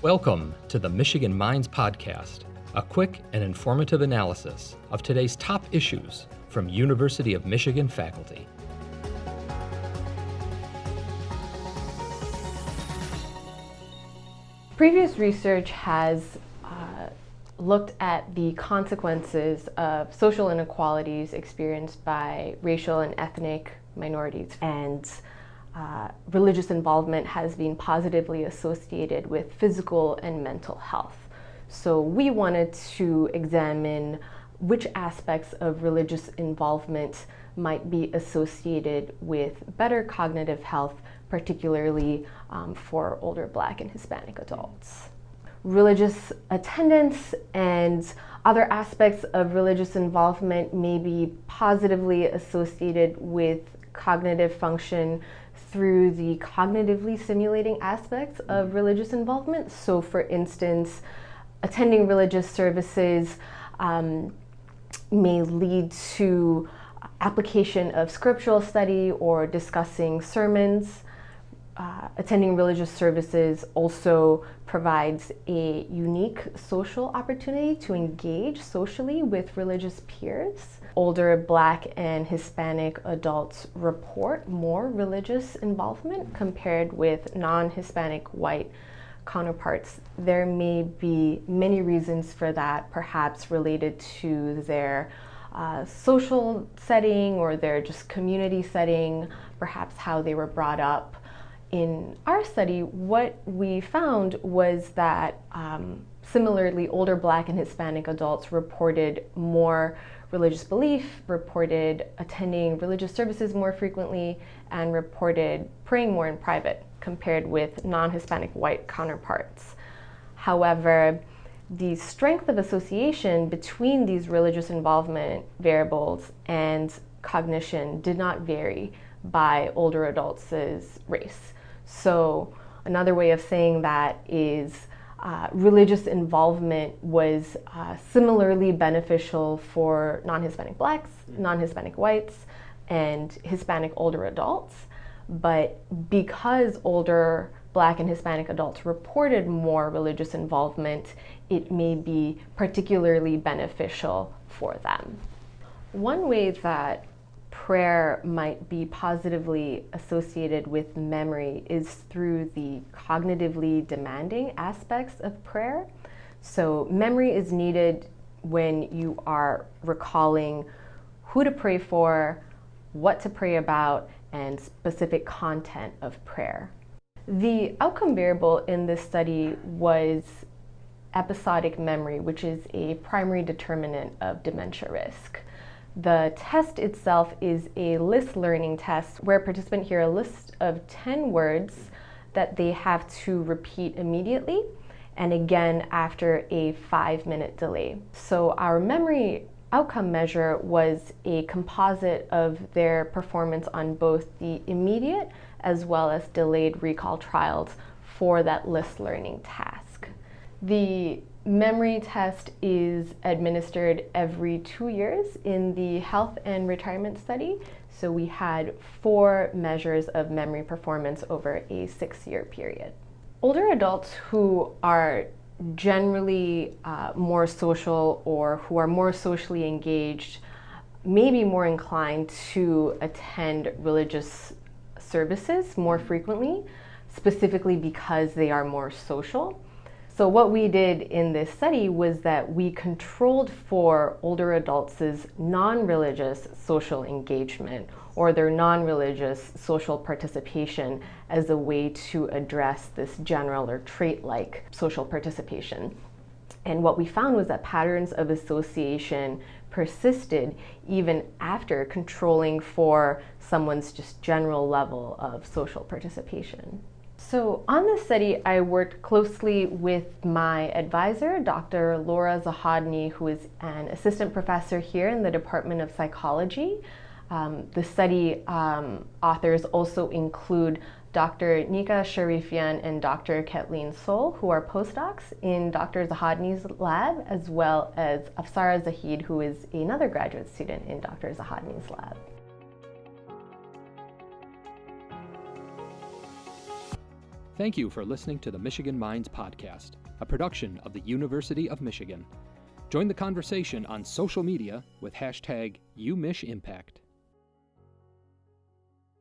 Welcome to the Michigan Minds Podcast, a quick and informative analysis of today's top issues from University of Michigan faculty. Previous research has looked at the consequences of social inequalities experienced by racial and ethnic minorities, and religious involvement has been positively associated with physical and mental health. So we wanted to examine which aspects of religious involvement might be associated with better cognitive health, particularly for older Black and Hispanic adults. Religious attendance and other aspects of religious involvement may be positively associated with cognitive function through the cognitively stimulating aspects of religious involvement. So for instance, attending religious services may lead to application of scriptural study or discussing sermons. Attending religious services also provides a unique social opportunity to engage socially with religious peers. Older Black and Hispanic adults report more religious involvement compared with non-Hispanic white counterparts. There may be many reasons for that, perhaps related to their social setting or their just community setting, perhaps how they were brought up. In our study, what we found was that similarly, older Black and Hispanic adults reported more religious belief, reported attending religious services more frequently, and reported praying more in private compared with non-Hispanic white counterparts. However, the strength of association between these religious involvement variables and cognition did not vary by older adults' race. So another way of saying that is religious involvement was similarly beneficial for non-Hispanic Blacks, non-Hispanic whites, and Hispanic older adults. But because older Black and Hispanic adults reported more religious involvement, it may be particularly beneficial for them. One way that prayer might be positively associated with memory is through the cognitively demanding aspects of prayer. So memory is needed when you are recalling who to pray for, what to pray about, and specific content of prayer. The outcome variable in this study was episodic memory, which is a primary determinant of dementia risk. The test itself is a list learning test where a participant hears a list of 10 words that they have to repeat immediately and again after a 5-minute delay. So our memory outcome measure was a composite of their performance on both the immediate as well as delayed recall trials for that list learning task. The memory test is administered every 2 years in the health and retirement study. So we had 4 measures of memory performance over a 6-year period. Older adults who are generally more social or who are more socially engaged may be more inclined to attend religious services more frequently, specifically because they are more social. So what we did in this study was that we controlled for older adults' non-religious social engagement or their non-religious social participation as a way to address this general or trait-like social participation. And what we found was that patterns of association persisted even after controlling for someone's just general level of social participation. So on this study, I worked closely with my advisor, Dr. Laura Zahadny, who is an assistant professor here in the Department of Psychology. The study authors also include Dr. Nika Sharifian and Dr. Kathleen Sol, who are postdocs in Dr. Zahadny's lab, as well as Afsara Zahid, who is another graduate student in Dr. Zahadny's lab. Thank you for listening to the Michigan Minds Podcast, a production of the University of Michigan. Join the conversation on social media with hashtag UMichImpact.